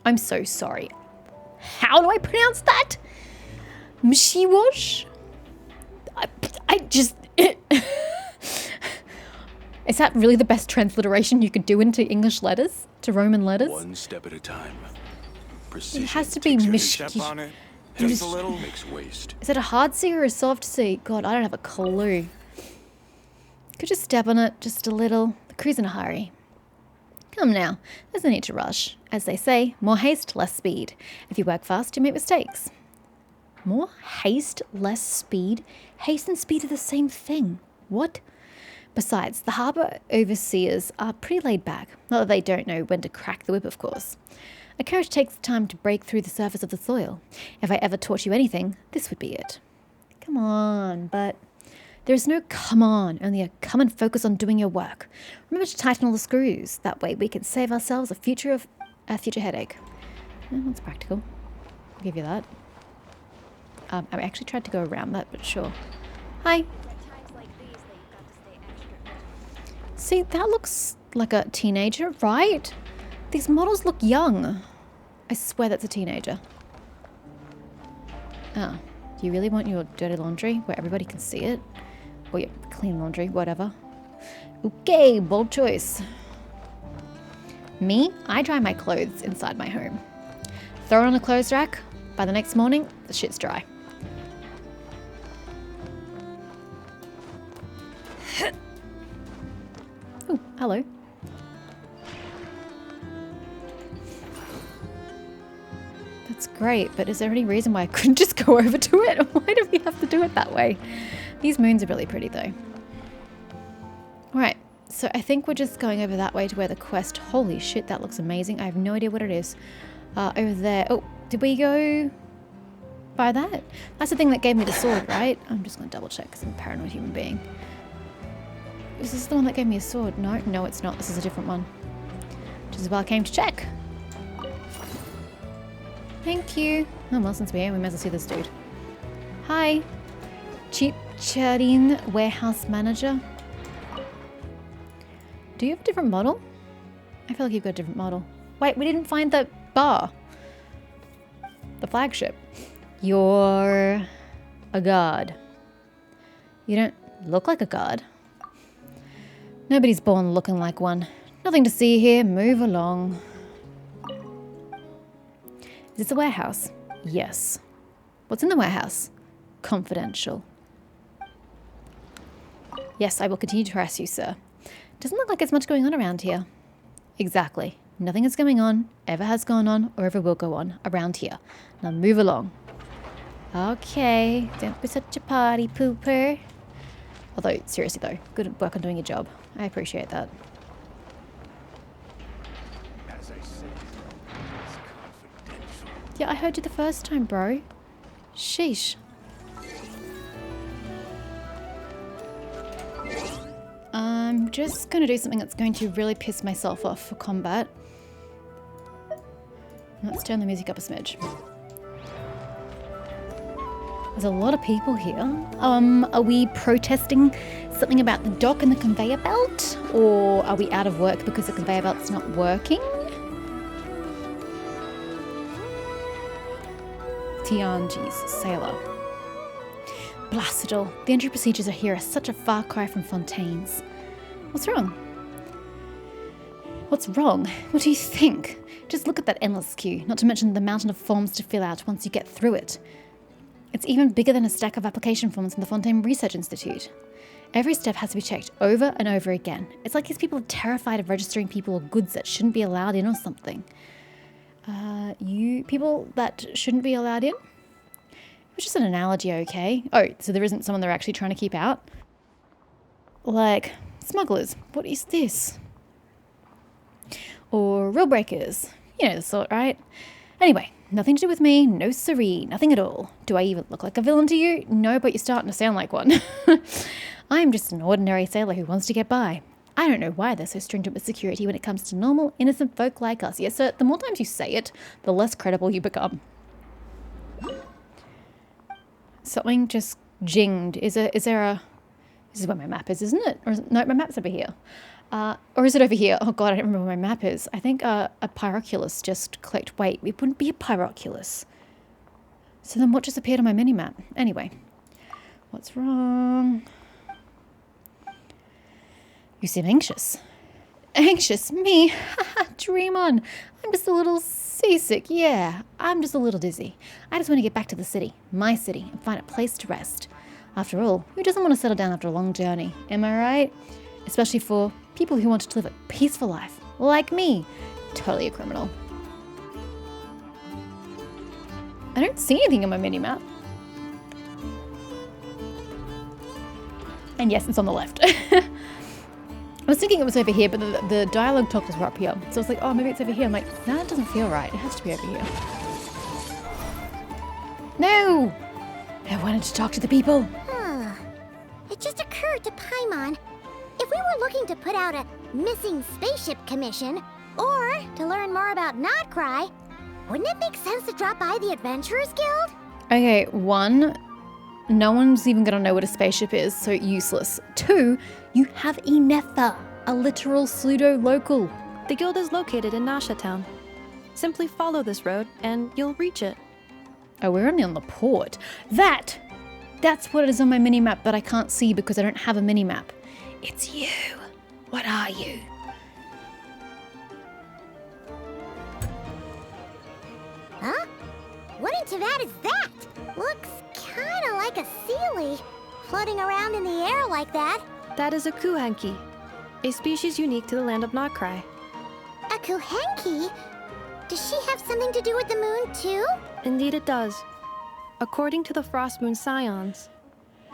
I'm so sorry. How do I pronounce that? Mshiwash? I just... Is that really the best transliteration you could do into English letters? To Roman letters? One step at a time. It has to be Step on it. Just a little. Makes waste. Is it a hard C or a soft C? God, I don't have a clue. Could you step on it just a little? The crew's in a hurry. Come now, there's no need to rush. As they say, more haste, less speed. If you work fast, you make mistakes. More haste, less speed? Haste and speed are the same thing. What? Besides, the harbour overseers are pretty laid back. Not that they don't know when to crack the whip, of course. A carriage takes time to break through the surface of the soil. If I ever taught you anything, this would be it. Come on, but... There is no come on, only a come and focus on doing your work. Remember to tighten all the screws. That way we can save ourselves a future headache. That's practical. I'll give you that. I actually tried to go around that, but sure. Hi. See, that looks like a teenager, right? These models look young. I swear that's a teenager. Oh, do you really want your dirty laundry where everybody can see it? Or your clean laundry, whatever. Okay, bold choice. Me, I dry my clothes inside my home. Throw it on a clothes rack. By the next morning, the shit's dry. Oh, hello. That's great, but is there any reason why I couldn't just go over to it? Why do we have to do it that way? These moons are really pretty though. Alright, so I think we're just going over that way to where the quest... Holy shit, that looks amazing. I have no idea what it is. Over there... Oh, did we go by that? That's the thing that gave me the sword, right? I'm just going to double check because I'm a paranoid human being. Is this the one that gave me a sword? No, no it's not. This is a different one. Which is why I came to check. Thank you. Oh, well, since we're here, we might as well see this dude. Hi. Cheap Charin warehouse manager. Do you have a different model? I feel like you've got a different model. Wait, we didn't find the bar. The flagship. You're a guard. You don't look like a guard. Nobody's born looking like one. Nothing to see here. Move along. Is this a warehouse? Yes. What's in the warehouse? Confidential. Yes, I will continue to harass you, sir. Doesn't look like there's much going on around here. Exactly. Nothing is going on, ever has gone on, or ever will go on around here. Now move along. Okay, don't be such a party pooper. Although, seriously though, good work on doing your job. I appreciate that. As I say, it's confidential. Yeah, I heard you the first time, bro. Sheesh. I'm just going to do something that's going to really piss myself off for combat. Let's turn the music up a smidge. There's a lot of people here. Are we protesting something about the dock and the conveyor belt? Or are we out of work because the conveyor belt's not working? Tianji's sailor. Blast it all. The entry procedures are here are such a far cry from Fontaine's. What's wrong? What's wrong? What do you think? Just look at that endless queue, not to mention the mountain of forms to fill out once you get through it. It's even bigger than a stack of application forms in the Fontaine Research Institute. Every step has to be checked over and over again. It's like these people are terrified of registering people or goods that shouldn't be allowed in or something. You people that shouldn't be allowed in? It was just an analogy, okay? Oh, so there isn't someone they're actually trying to keep out? Like, smugglers. What is this? Or rule breakers. You know the sort, right? Anyway, nothing to do with me. No siree. Nothing at all. Do I even look like a villain to you? No, but you're starting to sound like one. I am just an ordinary sailor who wants to get by. I don't know why they're so stringent with security when it comes to normal, innocent folk like us. Yes, sir, the more times you say it, the less credible you become. Something just jinged. Is there a... This is where my map is, isn't it? Or no, my map's over here. Or is it over here? Oh god, I don't remember where my map is. I think a pyroculus just clicked. Wait, it wouldn't be a pyroculus. So then what just appeared on my mini-map? Anyway, what's wrong? You seem anxious. Anxious? Me? Haha, dream on. I'm just a little seasick. Yeah, I'm just a little dizzy. I just want to get back to the city, my city, and find a place to rest. After all, who doesn't want to settle down after a long journey? Am I right? Especially for people who want to live a peaceful life, like me. Totally a criminal. I don't see anything on my mini-map. And yes, it's on the left. I was thinking it was over here, but the dialogue toggles were up here. So I was like, oh, maybe it's over here. I'm like, no, that doesn't feel right. It has to be over here. No! I wanted to talk to the people. It just occurred to Paimon. If we were looking to put out a missing spaceship commission, or to learn more about Notcry, wouldn't it make sense to drop by the Adventurers Guild? Okay, 1, no one's even gonna know what a spaceship is, so useless. 2, you have Inetha, a literal pseudo-local. The guild is located in Nasha Town. Simply follow this road and you'll reach it. Oh, we're only on the port. That's what it is on my mini-map, but I can't see because I don't have a mini-map. It's you. What are you? Huh? What in Tavad is that? Looks kinda like a Sealy, floating around in the air like that. That is a Kuhenki, a species unique to the land of Notcry. A Kuhenki? Does she have something to do with the moon, too? Indeed it does. According to the Frost Moon Scions,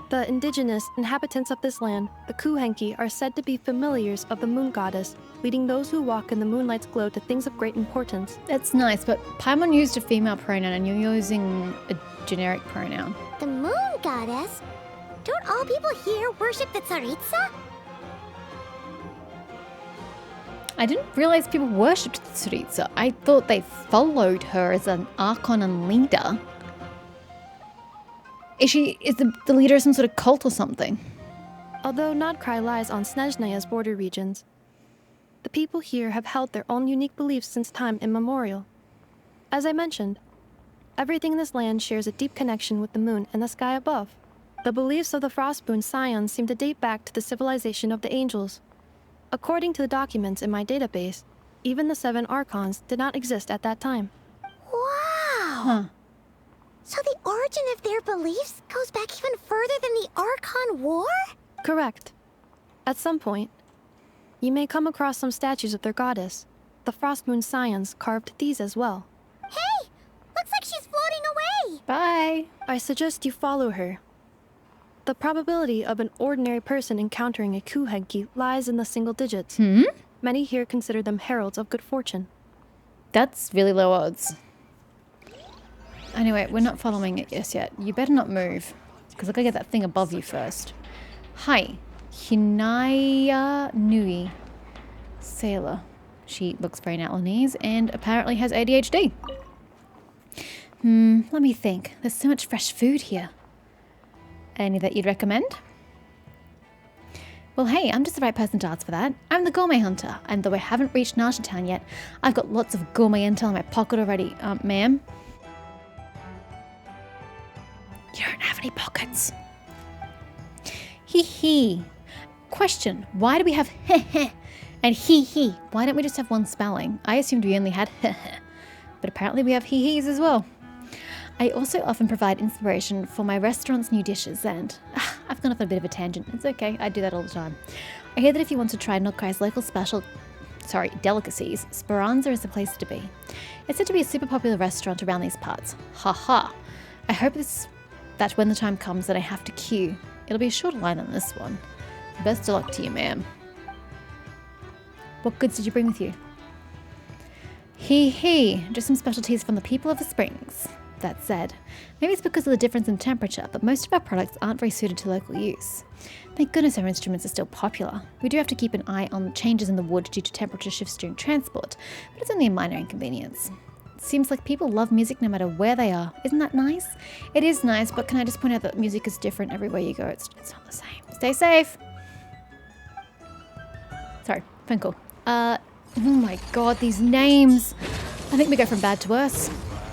the indigenous inhabitants of this land, the Kuhenki, are said to be familiars of the moon goddess, leading those who walk in the moonlight's glow to things of great importance. That's nice, but Paimon used a female pronoun and you're using a generic pronoun. The moon goddess? Don't all people here worship the Tsaritsa? I didn't realize people worshipped the Tsaritsa. I thought they followed her as an archon and leader. Is the leader of some sort of cult or something? Although Notcry lies on Snezhnaya's border regions, the people here have held their own unique beliefs since time immemorial. As I mentioned, everything in this land shares a deep connection with the moon and the sky above. The beliefs of the Frostmoon Scions seem to date back to the civilization of the angels. According to the documents in my database, even the 7 Archons did not exist at that time. Wow! Huh. So the origin of their beliefs goes back even further than the Archon War? Correct. At some point, you may come across some statues of their goddess. The Frostmoon Scions carved these as well. Hey! Looks like she's floating away! Bye. I suggest you follow her. The probability of an ordinary person encountering a Kuhenki lies in the single digits. Many here consider them heralds of good fortune. That's really low odds. Anyway, we're not following it just yet. You better not move, because I gotta get that thing above you first. Hi, Hinaya Nui, sailor. She looks very Natlanese and apparently has ADHD. Let me think. There's so much fresh food here. Any that you'd recommend? Well, hey, I'm just the right person to ask for that. I'm the gourmet hunter, and though I haven't reached Nasha Town yet, I've got lots of gourmet intel in my pocket already. Ma'am? You don't have any pockets. Hee hee. Question, why do we have heh heh and hee hee? Why don't we just have one spelling? I assumed we only had heh heh, but apparently we have hee hees as well. I also often provide inspiration for my restaurant's new dishes and I've gone off on a bit of a tangent. It's okay, I do that all the time. I hear that if you want to try Notcry's local delicacies, Speranza is the place to be. It's said to be a super popular restaurant around these parts. Ha ha. I hope that when the time comes that I have to queue, it'll be a shorter line than this one. Best of luck to you, ma'am. What goods did you bring with you? Hee hee, just some specialties from the people of the springs. That said, maybe it's because of the difference in temperature, but most of our products aren't very suited to local use. Thank goodness our instruments are still popular. We do have to keep an eye on changes in the wood due to temperature shifts during transport, but it's only a minor inconvenience. It seems like people love music no matter where they are. Isn't that nice? It is nice, but can I just point out that music is different everywhere you go? It's not the same. Stay safe. Sorry. Phone call. Oh my god, these names. I think we go from bad to worse.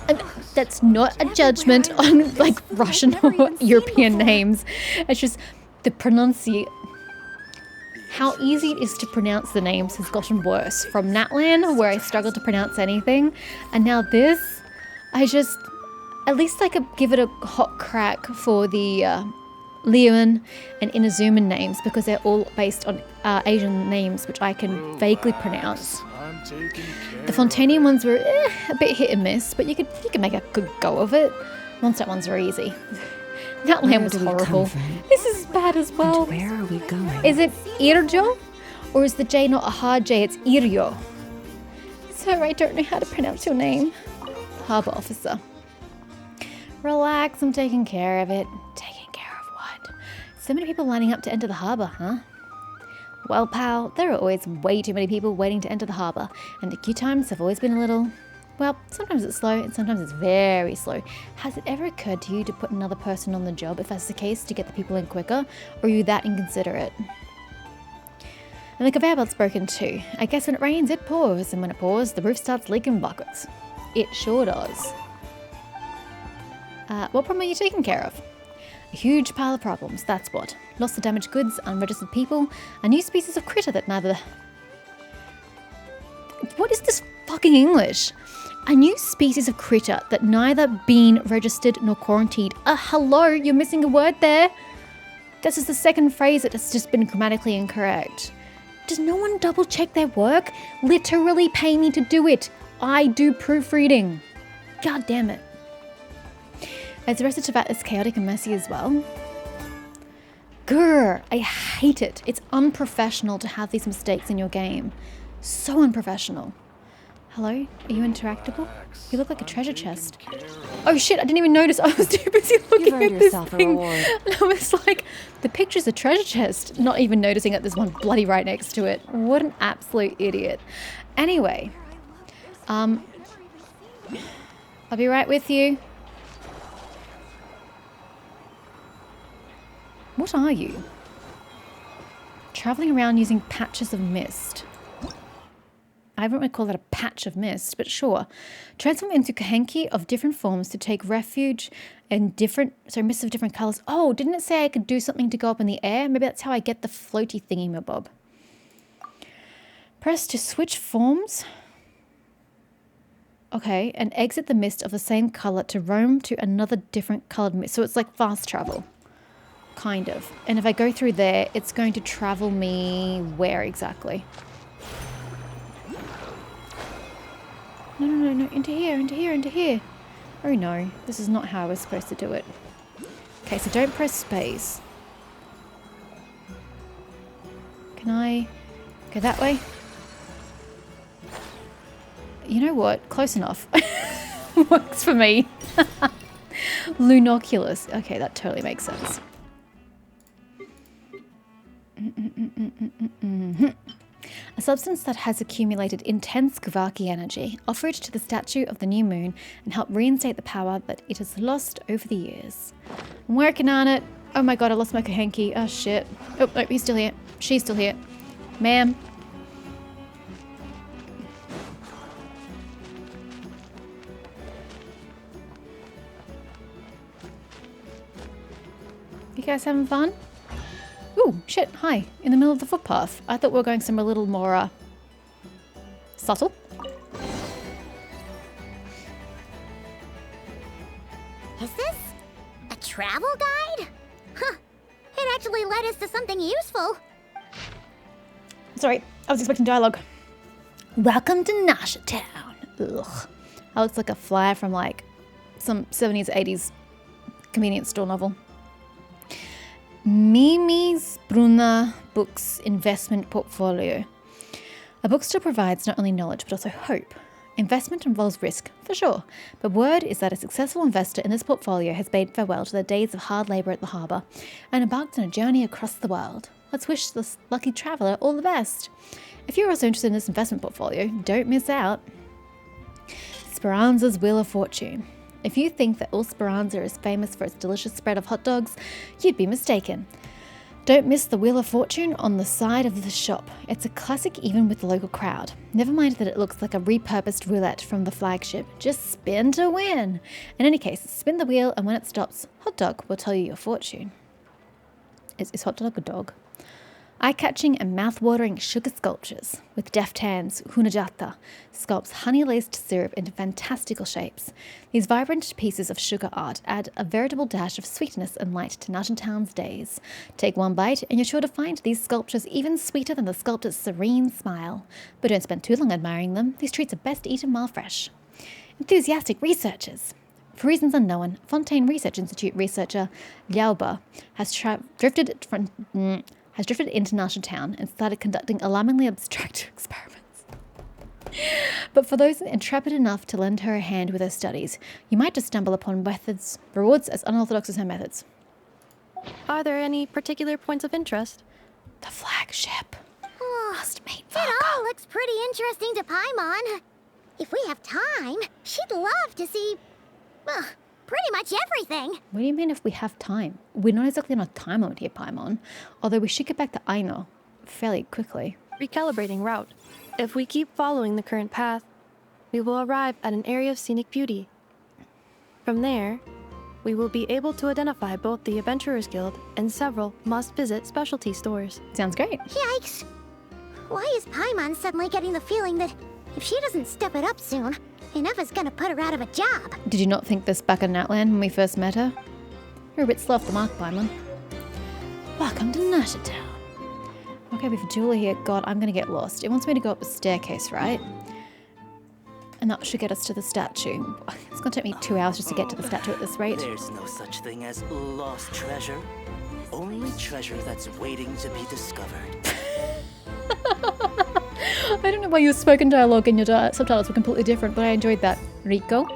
And that's not a judgment on like Russian or European names. It's just the pronunciation. How easy it is to pronounce the names has gotten worse. From Natlan, where I struggled to pronounce anything, and now this, at least I could give it a hot crack for the Leon and Inazuman names, because they're all based on Asian names, which I can vaguely pronounce. The Fontanian ones were a bit hit and miss, but you could make a good go of it. Mondstadt ones are easy. That land was horrible. This is bad as well. And where are we going? Is it Irjo? Or is the J not a hard J, it's Irjo? Sir, I don't know how to pronounce your name. Harbour officer. Relax, I'm taking care of it. Taking care of what? So many people lining up to enter the harbour, huh? Well, pal, there are always way too many people waiting to enter the harbour, and the queue times have always been a little... Well, sometimes it's slow and sometimes it's very slow. Has it ever occurred to you to put another person on the job if that's the case, to get the people in quicker? Or are you that inconsiderate? And the conveyor belt's broken too. I guess when it rains, it pours, and when it pours, the roof starts leaking buckets. It sure does. What problem are you taking care of? A huge pile of problems, that's what. Loss of damaged goods, unregistered people, a new species of critter that neither... What is this fucking English? A new species of critter that neither been registered nor quarantined. Hello, you're missing a word there. This is the second phrase that has just been grammatically incorrect. Does no one double check their work? Literally pay me to do it. I do proofreading. God damn it. Is the rest of Tibet as chaotic and messy as well? Grr, I hate it. It's unprofessional to have these mistakes in your game. So unprofessional. Hello? Are you interactable? You look like a treasure chest. Oh shit, I didn't even notice. I was too busy looking at this thing. And I was like, the picture's a treasure chest. Not even noticing that there's one bloody right next to it. What an absolute idiot. Anyway. I'll be right with you. What are you? Traveling around using patches of mist. I wouldn't really call that a patch of mist, but sure. Transform into kahenki of different forms to take refuge in mists of different colours. Oh, didn't it say I could do something to go up in the air? Maybe that's how I get the floaty thingy-mabob. Press to switch forms. Okay, and exit the mist of the same colour to roam to another different coloured mist. So it's like fast travel. Kind of. And if I go through there, it's going to travel me where exactly? No, into here. Oh no, this is not how I was supposed to do it. Okay, so don't press space. Can I go that way? You know what? Close enough. Works for me. Lunoculus. Okay, that totally makes sense. A substance that has accumulated intense Kavaki energy, offer it to the statue of the new moon and help reinstate the power that it has lost over the years. I'm working on it. Oh my god, I lost my Kahenki. Oh shit. Oh, no, he's still here. She's still here. Ma'am. You guys having fun? Ooh, shit, hi. In the middle of the footpath. I thought we were going somewhere a little more, subtle. Is this a travel guide? Huh. It actually led us to something useful. Sorry, I was expecting dialogue. Welcome to Nasha Town. Ugh. That looks like a flyer from like some 70s, 80s convenience store novel. Mimi's Bruna Books Investment Portfolio. A bookstore provides not only knowledge but also hope. Investment involves risk, for sure, but word is that a successful investor in this portfolio has bade farewell to the days of hard labour at the harbour and embarked on a journey across the world. Let's wish this lucky traveller all the best. If you're also interested in this investment portfolio, don't miss out. Speranza's Wheel of Fortune. If you think that all Speranza is famous for its delicious spread of hot dogs, you'd be mistaken. Don't miss the Wheel of Fortune on the side of the shop. It's a classic even with the local crowd. Never mind that it looks like a repurposed roulette from the flagship. Just spin to win. In any case, spin the wheel and when it stops, Hot Dog will tell you your fortune. Is Hot Dog a dog? Eye-catching and mouth-watering sugar sculptures. With deft hands, Hunajata sculpts honey-laced syrup into fantastical shapes. These vibrant pieces of sugar art add a veritable dash of sweetness and light to Nationtown's days. Take one bite and you're sure to find these sculptures even sweeter than the sculptor's serene smile. But don't spend too long admiring them. These treats are best eaten while fresh. Enthusiastic researchers. For reasons unknown, Fontaine Research Institute researcher Liaoba has drifted into Nationtown and started conducting alarmingly abstract experiments. But for those intrepid enough to lend her a hand with her studies, you might just stumble upon rewards as unorthodox as her methods. Are there any particular points of interest? The flagship. Must meet It Vargo. all looks pretty interesting to Paimon. If we have time, she'd love to see, well, pretty much everything. What do you mean if we have time? We're not exactly on a time limit here, Paimon. Although we should get back to Aino fairly quickly. Recalibrating route. If we keep following the current path, we will arrive at an area of scenic beauty. From there, we will be able to identify both the Adventurers Guild and several must-visit specialty stores. Sounds great. Yikes. Why is Paimon suddenly getting the feeling that if she doesn't step it up soon, Ineva's gonna put her out of a job? Did you not think this back in Outland when we first met her? You're a bit slow off the mark, Paimon. Welcome to Nationtown. Okay, we have Julie here. God, I'm gonna get lost. It wants me to go up a staircase, right? And that should get us to the statue. It's gonna take me 2 hours just to get to the statue at this rate. There's no such thing as lost treasure. Only treasure that's waiting to be discovered. I don't know why your spoken dialogue and your subtitles were completely different, but I enjoyed that. Rico?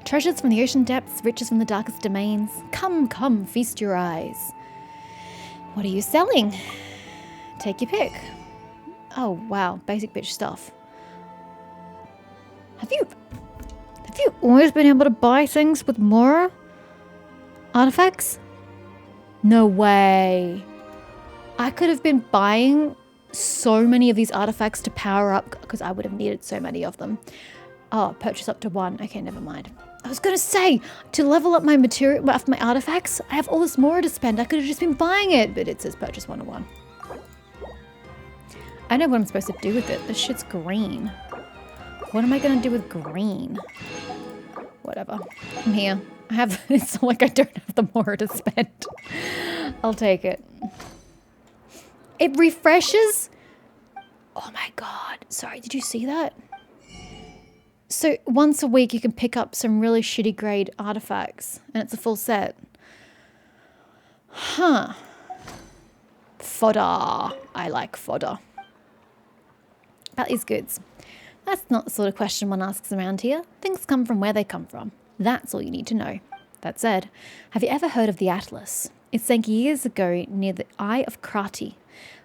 Treasures from the ocean depths, riches from the darkest domains. Come, come, feast your eyes. What are you selling? Take your pick. Oh, wow. Basic bitch stuff. Have you always been able to buy things with more artifacts? No way. I could have been buying so many of these artifacts to power up because I would have needed so many of them. Oh, purchase up to 1. Okay, never mind. I was going to say, to level up my material, my artifacts, I have all this more to spend. I could have just been buying it, but it says purchase 1 to 1. I know what I'm supposed to do with it. This shit's green. What am I going to do with green? Whatever. I'm here. It's not like I don't have the more to spend. I'll take it. It refreshes? Oh my god. Sorry, did you see that? So once a week you can pick up some really shitty grade artifacts and it's a full set. Huh. Fodder. I like fodder. About these goods. That's not the sort of question one asks around here. Things come from where they come from. That's all you need to know. That said, have you ever heard of the Atlas? It sank years ago near the Eye of Krati.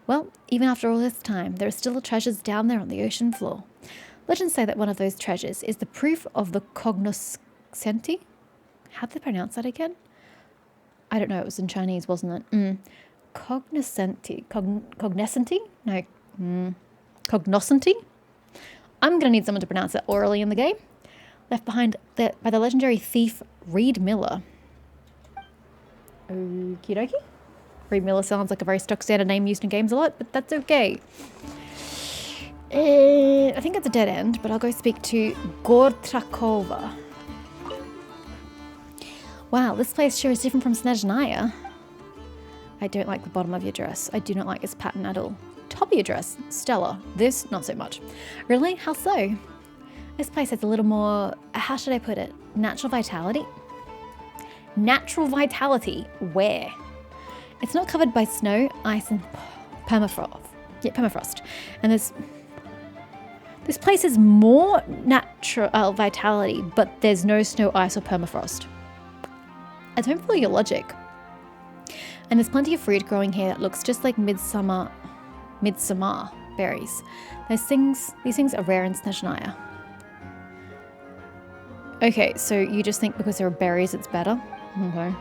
Well, even after all this time, there are still treasures down there on the ocean floor. Legends say that one of those treasures is the proof of the cognoscenti. How'd they pronounce that again? I don't know, it was in Chinese, wasn't it? Cognoscenti. Cognoscenti? No. Cognoscenti? I'm going to need someone to pronounce it orally in the game. Left behind by the legendary thief Reed Miller. Okie dokie. Reed Miller sounds like a very stock standard name used in games a lot, but that's okay. I think it's a dead end, but I'll go speak to Gortrakova. Wow, this place sure is different from Snezhnaya. I don't like the bottom of your dress. I do not like this pattern at all. Top of your dress, stellar. This, not so much. Really? How so? This place has a little more, how should I put it? Natural vitality? Natural vitality? Where? It's not covered by snow, ice, and permafrost. Yeah, permafrost. And this place has more natural vitality, but there's no snow, ice, or permafrost. I don't follow your logic. And there's plenty of fruit growing here that looks just like midsummer berries. These things are rare in Snezhnaya. Okay, so you just think because there are berries it's better? Okay.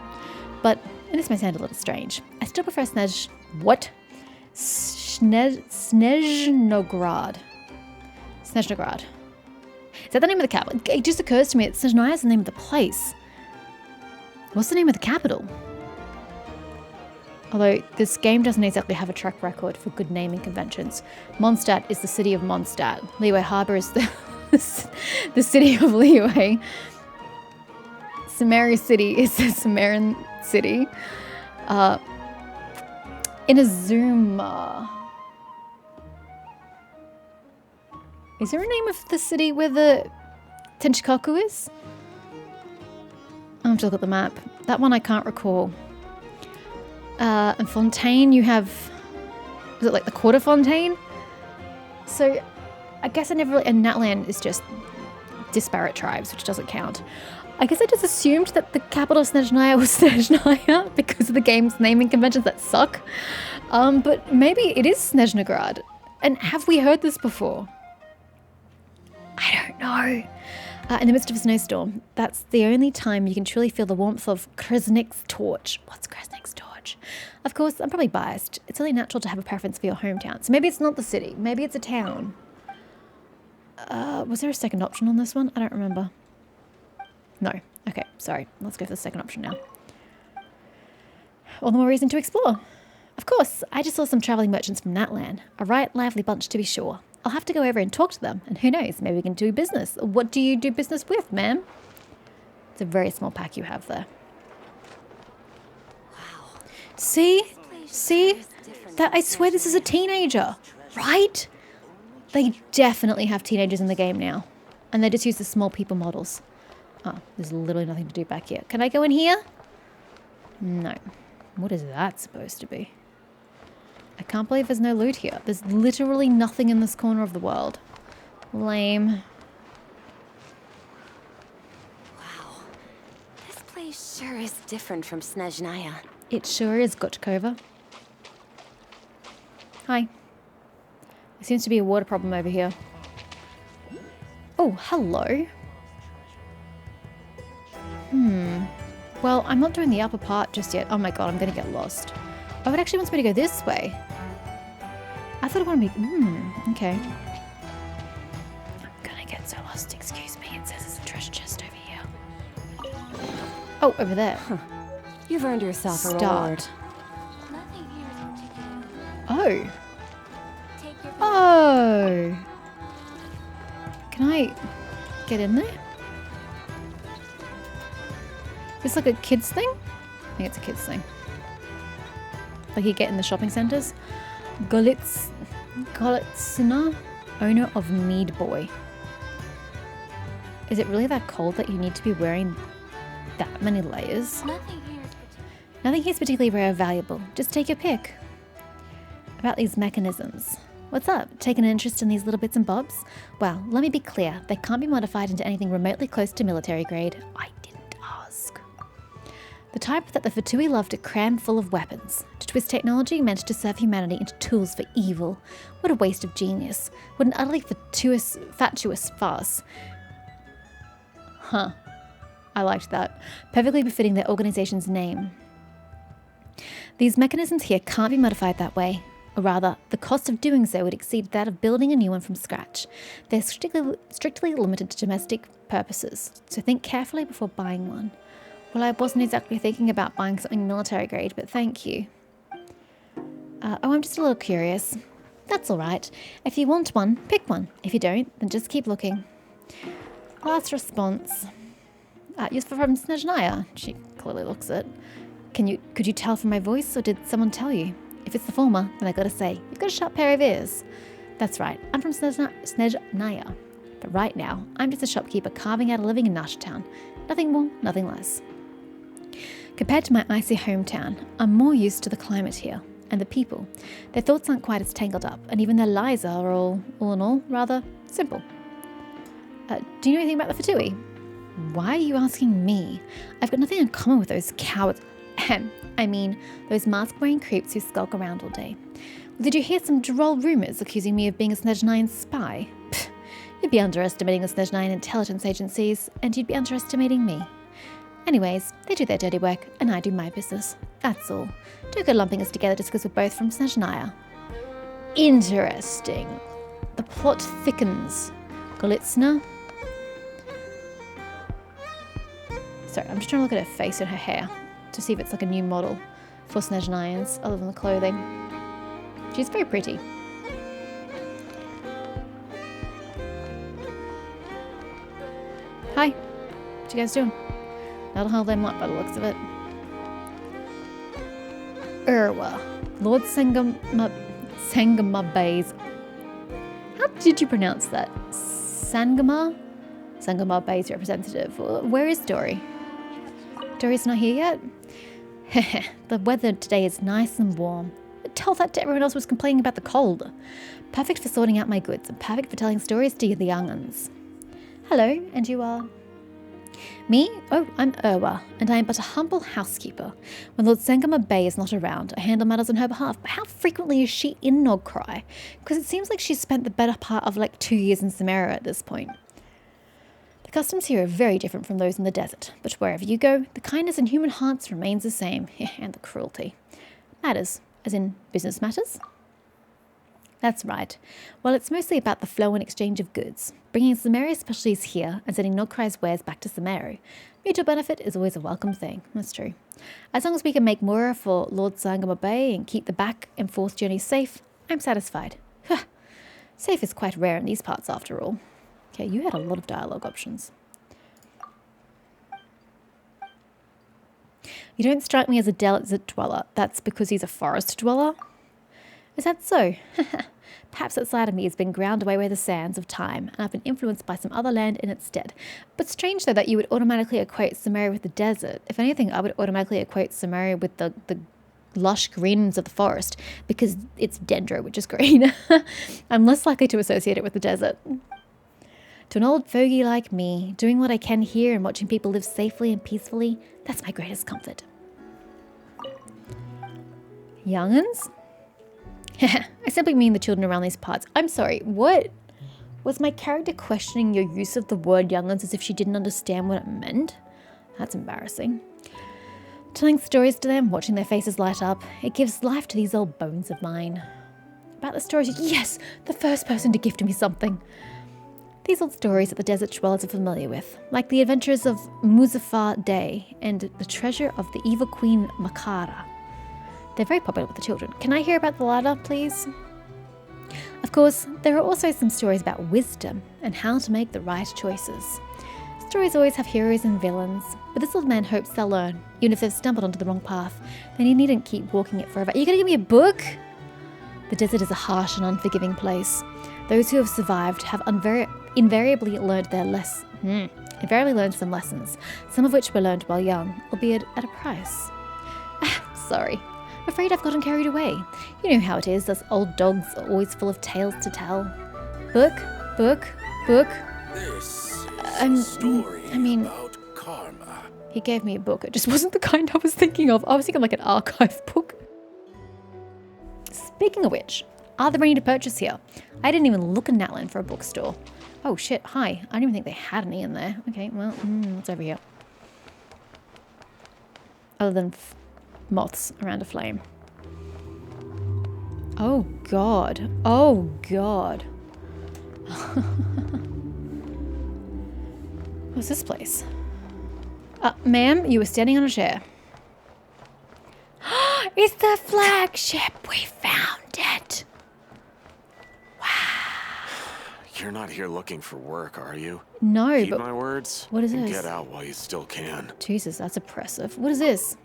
But and this may sound a little strange, I still prefer Snezhnograd. Snezhnograd. Is that the name of the capital? It just occurs to me that Snezhnaya is the name of the place. What's the name of the capital? Although this game doesn't exactly have a track record for good naming conventions. Mondstadt is the city of Mondstadt. Liyue Harbor is the city of Liyue. Samari City is the Samaran city. Inazuma. Is there a name of the city where the Tenchikaku is? I'll have to look at the map. That one I can't recall. And Fontaine, you have... Is it like the Quarter Fontaine? So, I guess I never really... And Natlan is just disparate tribes, which doesn't count. I guess I just assumed that the capital of Snezhnaya was Snezhnaya because of the game's naming conventions that suck. But maybe it is Snezhnograd. And have we heard this before? I don't know. In the midst of a snowstorm, that's the only time you can truly feel the warmth of Kresnik's torch. What's Kresnik's torch? Of course, I'm probably biased. It's only natural to have a preference for your hometown. So maybe it's not the city. Maybe it's a town. Was there a second option on this one? I don't remember. No. Okay, sorry. Let's go for the second option now. All the more reason to explore. Of course, I just saw some travelling merchants from Natlan. A right lively bunch, to be sure. I'll have to go over and talk to them, and who knows, maybe we can do business. What do you do business with, ma'am? It's a very small pack you have there. Wow. See? See? That, I swear this is a teenager, right? They definitely have teenagers in the game now. And they just use the small people models. Oh, there's literally nothing to do back here. Can I go in here? No. What is that supposed to be? I can't believe there's no loot here. There's literally nothing in this corner of the world. Lame. Wow. This place sure is different from Snezhnaya. It sure is, Gotchkova. Hi. There seems to be a water problem over here. Oh, hello. Well, I'm not doing the upper part just yet. Oh my god, I'm gonna get lost. Oh, it actually wants me to go this way. I thought it wanted me... okay. I'm gonna get so lost, excuse me. It says there's a treasure chest over here. Oh, over there. You've earned yourself a reward. Start. Nothing here is particular. Oh. Take your Oh. Can I get in there? It's like a kids thing? I think it's a kids thing. Like you get in the shopping centres. Golitsina, owner of Mead Boy. Is it really that cold that you need to be wearing that many layers? Nothing here is particularly rare or valuable. Just take your pick. About these mechanisms. What's up? Taking an interest in these little bits and bobs? Well, let me be clear. They can't be modified into anything remotely close to military grade. I didn't ask. The type that the Fatui love to cram full of weapons. To twist technology meant to serve humanity into tools for evil. What a waste of genius. What an utterly fatuous farce. Huh. I liked that. Perfectly befitting their organization's name. These mechanisms here can't be modified that way. Or rather, the cost of doing so would exceed that of building a new one from scratch. They're strictly limited to domestic purposes, so think carefully before buying one. Well, I wasn't exactly thinking about buying something military grade, but thank you. Oh, I'm just a little curious. That's all right. If you want one, pick one. If you don't, then just keep looking. Last response. You're from Snezhnaya. She clearly looks it. Could you tell from my voice, or did someone tell you? If it's the former, then I gotta say, you've got a sharp pair of ears. That's right, I'm from Snezhnaya. But right now, I'm just a shopkeeper carving out a living in Nashtown. Nothing more, nothing less. Compared to my icy hometown, I'm more used to the climate here, and the people. Their thoughts aren't quite as tangled up, and even their lives are all in all, rather simple. Do you know anything about the Fatui? Why are you asking me? I've got nothing in common with those cowards. I mean, those mask-wearing creeps who skulk around all day. Well, did you hear some droll rumours accusing me of being a Snezhnayan spy? Pfft, you'd be underestimating the Snezhnayan intelligence agencies, and you'd be underestimating me. Anyways, they do their dirty work, and I do my business. That's all. Don't go lumping us together just because we're both from Snezhnaya. Interesting. The plot thickens. Golitsna? Sorry, I'm just trying to look at her face and her hair to see if it's like a new model for Snezhnayans, other than the clothing. She's very pretty. Hi. What you guys doing? Not a whole damn lot by the looks of it. Urwa. Lord Sangama Bay's. How did you pronounce that? Sangama? Sangama Bay's representative. Where is Dory? Dory's not here yet? Heh. The weather today is nice and warm. Tell that to everyone else who was complaining about the cold. Perfect for sorting out my goods and perfect for telling stories to the young uns. Hello, and you are? Me? Oh, I'm Urwa, and I am but a humble housekeeper. When Lord Sangama Bay is not around, I handle matters on her behalf. But how frequently is she in Nogcry? Because it seems like she's spent the better part of like 2 years in Samara at this point. The customs here are very different from those in the desert, but wherever you go, the kindness in human hearts remains the same, and the cruelty. Matters, as in business matters? That's right. Well, it's mostly about the flow and exchange of goods, bringing Samari specialties here and sending Nogcry's wares back to Samaru. Mutual benefit is always a welcome thing. That's true. As long as we can make more for Lord Sangama Bay and keep the back and forth journeys safe, I'm satisfied. Safe is quite rare in these parts after all. Okay, you had a lot of dialogue options. You don't strike me as a desert dweller. That's because he's a forest dweller? Is that so? Perhaps that side of me has been ground away by the sands of time, and I've been influenced by some other land in its stead. But strange, though, that you would automatically equate Samaria with the desert. If anything, I would automatically equate Samaria with the lush greens of the forest, because it's dendro, which is green. I'm less likely to associate it with the desert. To an old fogey like me, doing what I can here and watching people live safely and peacefully, that's my greatest comfort. Young'uns? I simply mean the children around these parts. I'm sorry, what? Was my character questioning your use of the word young'uns as if she didn't understand what it meant? That's embarrassing. Telling stories to them, watching their faces light up, it gives life to these old bones of mine. About the stories, yes, the first person to gift me something. These old stories that the desert dwellers are familiar with, like the adventures of Muzaffar Day and the treasure of the evil queen Makara. They're very popular with the children. Can I hear about the latter, please? Of course, there are also some stories about wisdom and how to make the right choices. Stories always have heroes and villains, but this old man hopes they'll learn, even if they've stumbled onto the wrong path. Then you needn't keep walking it forever. Are you going to give me a book? The desert is a harsh and unforgiving place. Those who have survived have invariably learned some lessons, some of which were learned while young, albeit at a price. Sorry. I'm afraid I've gotten carried away. You know how it is, us old dogs are always full of tales to tell. Book? This is a story about karma. He gave me a book. It just wasn't the kind I was thinking of. I was thinking like an archive book. Speaking of which, are there any to purchase here? I didn't even look in Natlan for a bookstore. Oh shit, hi. I didn't even think they had any in there. Okay, well, what's over here? Other than moths around a flame. Oh god. Oh god. What's this place? Ma'am, you were standing on a chair. It's the flagship! We found it! You're not here looking for work, are you? No, Keep but my words. what is and this? Get out while you still can. Jesus, that's oppressive. What is this?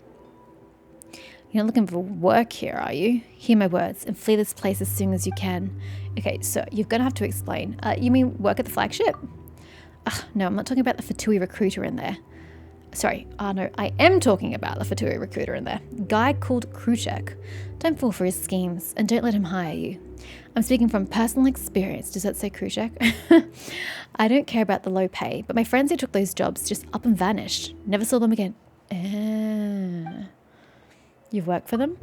You're not looking for work here, are you? Hear my words and flee this place as soon as you can. Okay, so you're gonna have to explain. You mean work at the flagship? No, I'm not talking about the Fatui recruiter in there. Sorry, no, I am talking about the Fatui recruiter in there. Guy called Kruchek. Don't fall for his schemes and don't let him hire you. I'm speaking from personal experience. Does that say Kruchek? I don't care about the low pay, but my friends who took those jobs just up and vanished. Never saw them again. You've worked for them?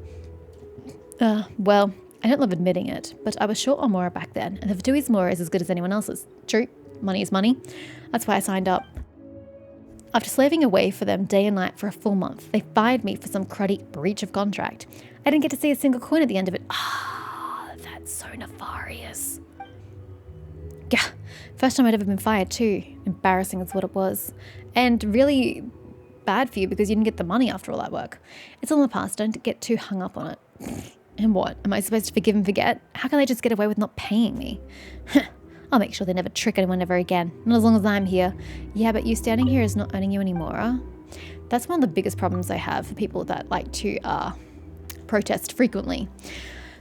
Well, I don't love admitting it, but I was short on Mora back then, and the Fatui's Mora is as good as anyone else's. True, money is money. That's why I signed up. After slaving away for them day and night for a full month, they fired me for some cruddy breach of contract. I didn't get to see a single coin at the end of it. Ah, that's so nefarious. Yeah, first time I'd ever been fired too. Embarrassing is what it was. And really bad for you because you didn't get the money after all that work. It's all in the past, don't get too hung up on it. And what, am I supposed to forgive and forget? How can they just get away with not paying me? I'll make sure they never trick anyone ever again. Not as long as I'm here. Yeah, but you standing here is not owning you anymore, huh? That's one of the biggest problems I have for people that like to protest frequently.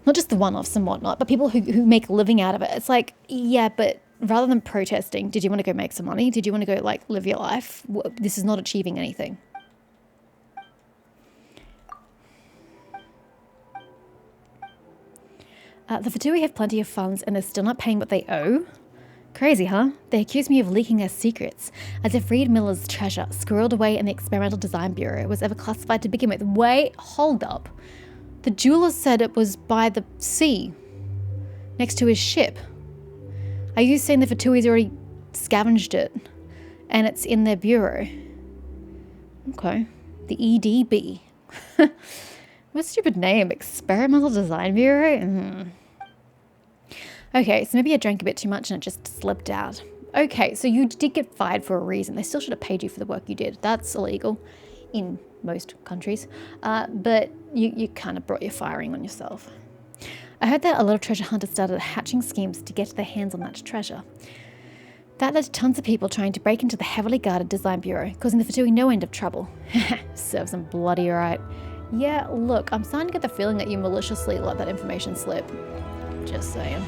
Not just the one-offs and whatnot, but people who make a living out of it. It's like, yeah, but rather than protesting, did you want to go make some money? Did you want to go like live your life? This is not achieving anything. The Fatui have plenty of funds and they're still not paying what they owe? Crazy, huh? They accuse me of leaking their secrets, as if Reed Miller's treasure, squirreled away in the Experimental Design Bureau, was ever classified to begin with. Wait, hold up. The jeweler said it was by the sea, next to his ship. Are you saying the Fatui's already scavenged it, and it's in their bureau? Okay. The EDB. What a stupid name. Experimental Design Bureau? Okay, so maybe I drank a bit too much and it just slipped out. Okay, so you did get fired for a reason. They still should have paid you for the work you did. That's illegal in most countries. But you kind of brought your firing on yourself. I heard that a lot of treasure hunters started hatching schemes to get their hands on that treasure. That led to tons of people trying to break into the heavily guarded design bureau, causing the Fatui no end of trouble. Serves them bloody right. Yeah, look, I'm starting to get the feeling that you maliciously let that information slip. Just saying.